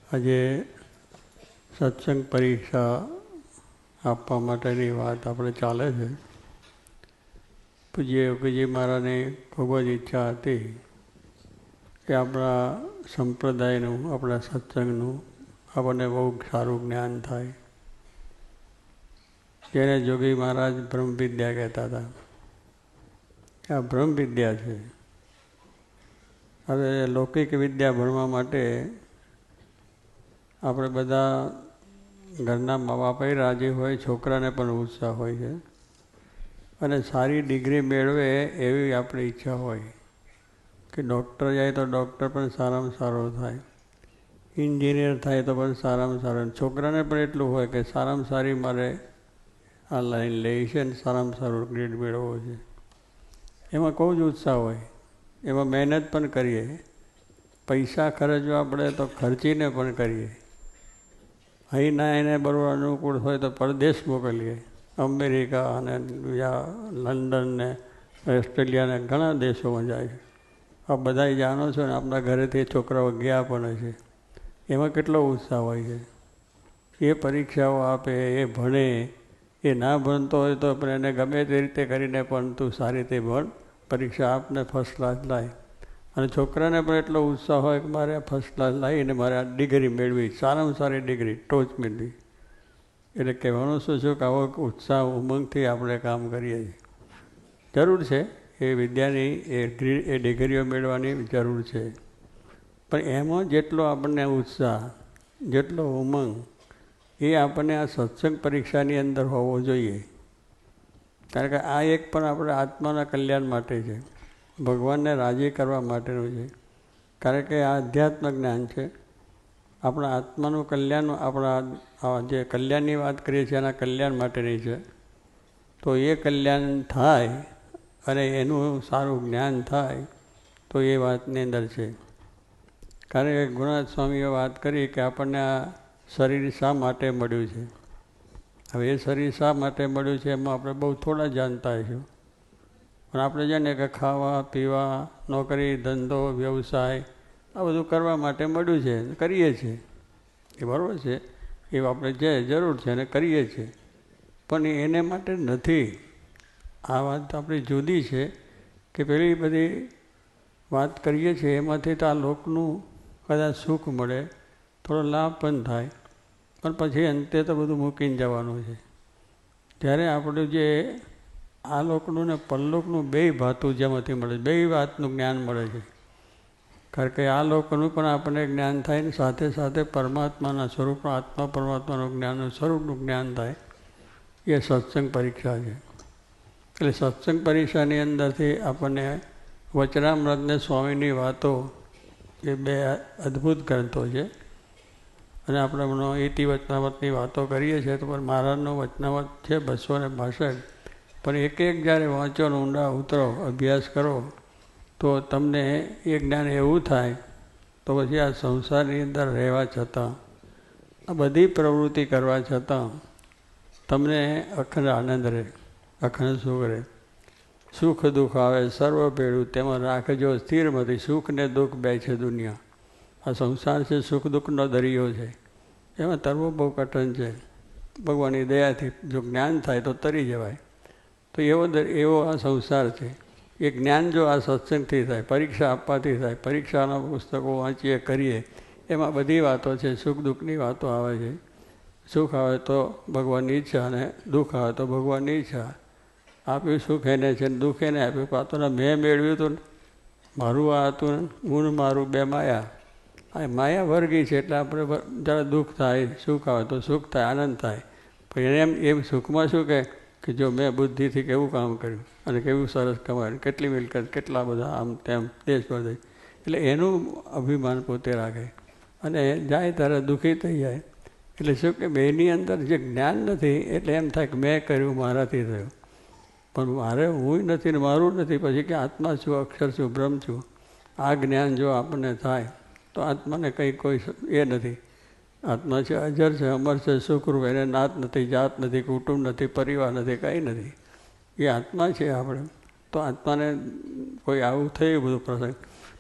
આજે સત્સંગ પરીક્ષા આપવા માટેની વાત આપણે ચાલે છે. પૂજ્ય યોગીજી મહારાજની ખૂબ જ ઈચ્છા હતી કે આપણા સંપ્રદાયનું, આપણા સત્સંગનું આપણને બહુ સારું જ્ઞાન થાય. જેને જોગી મહારાજ બ્રહ્મ વિદ્યા કહેતા હતા. આ બ્રહ્મ વિદ્યા છે. હવે લૌકિક વિદ્યા ભણવા માટે આપણે બધા ઘરના મા બાપ રાજી હોય, છોકરાને પણ ઉત્સાહ હોય છે અને સારી ડિગ્રી મેળવે એવી આપણી ઈચ્છા હોય કે ડૉક્ટર જાય તો ડૉક્ટર પણ સારામાં સારો થાય, એન્જિનિયર થાય તો પણ સારામાં સારો. છોકરાને પણ એટલું હોય કે સારામાં સારી મારે આ લાઈન લેવી છે અને સારામાં સારો ગ્રેડ મેળવવો છે. એમાં બહુ જ ઉત્સાહ હોય. એમાં મહેનત પણ કરીએ, પૈસા ખર્ચવા પડે તો ખર્ચીને પણ કરીએ. અહીં ના એને બરોબર અનુકૂળ હોય તો પરદેશ મોકલીએ. અમેરિકા અને બીજા લંડન ને ઓસ્ટ્રેલિયા ને ઘણા દેશોમાં જાય છે. આ બધા જાણો છો ને, આપણા ઘરેથી છોકરાઓ ગયા પણ છે. એમાં કેટલો ઉત્સાહ હોય છે. એ પરીક્ષાઓ આપે, એ ભણે, એ ના ભણતો હોય તો પણ એને ગમે તે રીતે કરીને પણ તું સારી રીતે ભણ, પરીક્ષા આપને ફર્સ્ટ ક્લાસ લાય. અને છોકરાને પણ એટલો ઉત્સાહ હોય કે મારે ફર્સ્ટ ક્લાસ લાવીને મારે આ ડિગ્રી મેળવી, સારામાં સારી ડિગ્રી ટોચ મેળવી. એટલે કહેવાનું શું છું કે આવો ઉત્સાહ ઉમંગથી આપણે કામ કરીએ છીએ. જરૂર છે એ વિદ્યાની, એ ડિગ્રીઓ મેળવવાની જરૂર છે, પણ એમાં જેટલો આપણને ઉત્સાહ, જેટલો ઉમંગ એ આપણને આ સત્સંગ પરીક્ષાની અંદર હોવો જોઈએ. કારણ કે આ એક પણ આપણે આત્માના કલ્યાણ માટે છે, ભગવાનને રાજી કરવા માટેનું છે. કારણ કે આ અધ્યાત્મ જ્ઞાન છે. આપણા આત્માનું કલ્યાણ, આપણા જે કલ્યાણની વાત કરીએ છીએ એના કલ્યાણ માટેની છે. તો એ કલ્યાણ થાય અને એનું સારું જ્ઞાન થાય તો એ વાતની અંદર છે. કારણ કે ગુરુનાથ સ્વામીએ વાત કરી કે આપણને આ શરીર શા માટે મળ્યું છે. હવે એ શરીર શા માટે મળ્યું છે એમાં આપણે બહુ થોડા જાણતા હશું. પણ આપણે જાણીએ કે ખાવા, પીવા, નોકરી, ધંધો, વ્યવસાય આ બધું કરવા માટે મળ્યું છે, કરીએ છીએ. એ બરાબર છે, એ આપણે જે જરૂર છે અને કરીએ છીએ. પણ એને માટે નથી. આ વાત આપણી જુદી છે કે પેલી બધી વાત કરીએ છીએ એમાંથી તો આ લોકનું કદાચ સુખ મળે, થોડો લાભ પણ થાય, પણ પછી અંતે તો બધું મૂકીને જવાનું છે. ત્યારે આપણું જે આ લોકનું ને પરલોકનું બેય ભાતું જેમાંથી મળે, બેય વાતનું જ્ઞાન મળે છે. કારણ કે આ લોકનું પણ આપણને જ્ઞાન થાય ને સાથે સાથે પરમાત્માના સ્વરૂપનું, આત્મા પરમાત્માનું જ્ઞાનનું સ્વરૂપનું જ્ઞાન થાય. એ સત્સંગ પરીક્ષા છે. એટલે સત્સંગ પરીક્ષાની અંદરથી આપણને વચનામૃતને સ્વામીની વાતો, એ બે અદ્ભુત ગ્રંથો છે. અને આપણે હમણાં ઇતિ વચનામૃતની વાતો કરીએ છીએ તો પણ મહારાજનો વચનામૃત છે 262. પણ એક એક જ્યારે વાંચો, ઊંડા ઉતરો, અભ્યાસ કરો તો તમને એ જ્ઞાન એવું થાય તો પછી આ સંસારની અંદર રહેવા છતાં, આ બધી પ્રવૃત્તિ કરવા છતાં તમને અખંડ આનંદ રહે, અખંડ સુખ રહે. સુખ દુઃખ આવે સર્વ ભેળું તેમાં રાખજો સ્થિરમતી. સુખ ને દુઃખ બે છે દુનિયા. આ સંસાર છે સુખ દુઃખનો દરિયો છે. એમાં તરવું બહુ કઠણ છે. ભગવાનની દયાથી જો જ્ઞાન થાય તો તરી જવાય. તો એવો આ સંસાર છે. એ જ્ઞાન જો આ સત્સંગથી થાય, પરીક્ષા આપવાથી થાય, પરીક્ષાના પુસ્તકો વાંચીએ કરીએ, એમાં બધી વાતો છે, સુખ દુઃખની વાતો આવે છે. સુખ આવે તો ભગવાનની ઈચ્છા અને દુઃખ આવે તો ભગવાનની ઈચ્છા. આપ્યું સુખ એને છે ને દુઃખ એને આપ્યું. પાતોને મેં મેળવ્યું હતું, મારું આ હતું, હું મારું બે માયા. આ માયા વર્ગી છે એટલે આપણે જરા દુઃખ થાય, સુખ આવે તો સુખ થાય, આનંદ થાય. પણ એમ સુખમાં શું કે જો મેં બુદ્ધિથી કેવું કામ કર્યું અને કેવું સરસ કમાયું, કેટલી મિલકત, કેટલા બધા આમ તેમ દેશ પરદેશ. એટલે એનું અભિમાન પોતે રાખે અને જાય ત્યારે દુઃખી થઈ જાય. એટલે શું કે બેની અંદર જે જ્ઞાન નથી એટલે એમ થાય કે મેં કર્યું, મારાથી થયું. પણ મારે હું નથી ને મારું નથી, પછી કે આત્મા છું, અક્ષર છું, બ્રહ્મ છું. આ જ્ઞાન જો આપણને થાય તો આત્માને કંઈ કોઈ એ નથી. આત્મા છે, અજર છે, અમર છે, સુખરૂપ. એને નાત નથી, જાત નથી, કુટુંબ નથી, પરિવાર નથી, કંઈ નથી. એ આત્મા છે આપણે. તો આત્માને કોઈ આવું થયું બધું પ્રસંગ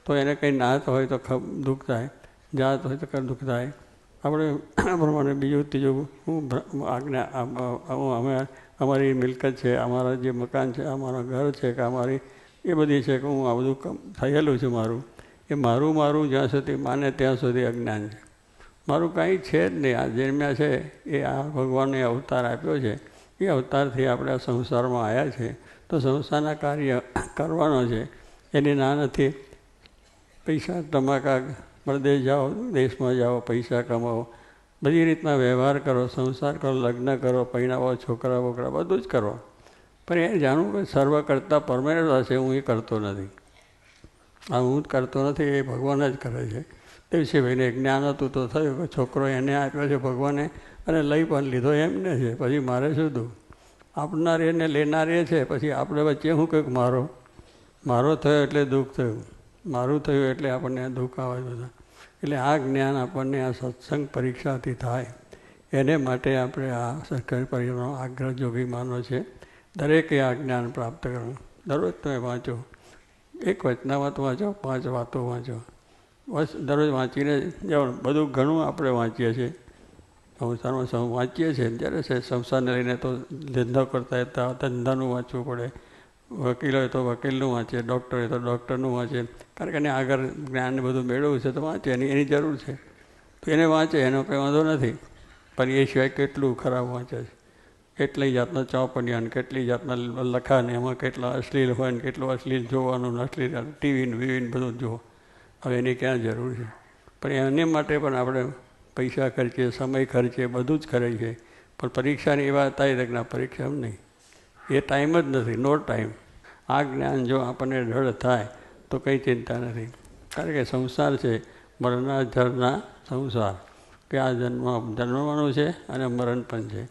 તો એને કંઈ નાત હોય તો દુઃખ થાય, જાત હોય તો દુઃખ થાય, આપણે પ્રમાણે બીજું ત્રીજું હું આજ્ઞા અમારી મિલકત છે, અમારા જે મકાન છે, અમારા ઘર છે કે અમારી એ બધી છે કે હું આ બધું થયેલું છે મારું, એ મારું જ્યાં સુધી માને ત્યાં સુધી અજ્ઞાન છે. મારું કાંઈ છે જ નહીં. આ જન્મ્યા છે એ આ ભગવાને અવતાર આપ્યો છે, એ અવતારથી આપણે આ સંસારમાં આવ્યા છે, તો સંસારના કાર્ય કરવાનો છે. એની ના નથી. પૈસા તમાકા પરદેશ જાઓ, દેશમાં જાઓ, પૈસા કમાવો, બધી રીતના વ્યવહાર કરો, સંસાર કરો, લગ્ન કરો, પૈણાવો, છોકરા બોકરા બધું જ કરો. પણ એ જાણવું કે સર્વ કરતાં પરમેનન્ટ હશે, હું એ કરતો નથી. આ હું જ કરતો નથી, એ ભગવાન જ કરે છે. તે વિશે ભાઈને જ્ઞાન હતું તો થયું કે છોકરો એને આપ્યો છે ભગવાને, અને લઈ પણ લીધો એમને છે. પછી મારે શું દુઃખ? આપનાર એને લેનાર એ છે. પછી આપણે વચ્ચે શું કહ્યું મારો થયો એટલે દુઃખ થયું, મારું થયું એટલે આપણને દુઃખ આવે બધા. એટલે આ જ્ઞાન આપણને આ સત્સંગ પરીક્ષાથી થાય, એને માટે આપણે આ સરકારી પરીક્ષાનો આગ્રહ જોગીમાનો છે. દરેકે આ જ્ઞાન પ્રાપ્ત કરવું. દરરોજ તમે વાંચો, એક વચનામત વાંચો, 5 વાતો વાંચો, બસ દરરોજ વાંચીને જાઓ. બધું ઘણું આપણે વાંચીએ છીએ, સંસારમાં વાંચીએ છીએ. જ્યારે સંસારને લઈને તો ધંધો કરતા હતા, ધંધાનું વાંચવું પડે. વકીલ હોય તો વકીલનું વાંચે, ડૉક્ટર હોય તો ડૉક્ટરનું વાંચે. કારણ કે એને આગળ જ્ઞાન બધું મેળવવું છે તો વાંચે, એની જરૂર છે તો એને વાંચે, એનો કંઈ વાંધો નથી. પણ એ સિવાય કેટલું ખરાબ વાંચે છે. કેટલી જાતના ચોપડિયા, કેટલી જાતના લખાણ, એમાં કેટલા અશ્લીલ હોય ને કેટલું અશ્લીલ જોવાનું, અશ્લીલ ટીવીને વીવીને બધું જુઓ. હવે એની ક્યાં જરૂર છે? પણ એને માટે પણ આપણે પૈસા ખર્ચીએ, સમય ખર્ચીએ, બધું જ કરે છે. પણ પરીક્ષાની એ વાત થાય કે ના, પરીક્ષા નહીં, એ ટાઈમ જ નથી, નો ટાઈમ. આ જ્ઞાન જો આપણને દૃઢ થાય તો કંઈ ચિંતા નથી. કારણ કે સંસાર છે મરણા જરના સંસાર, કે આ જન્મવાનું છે અને મરણ પણ છે.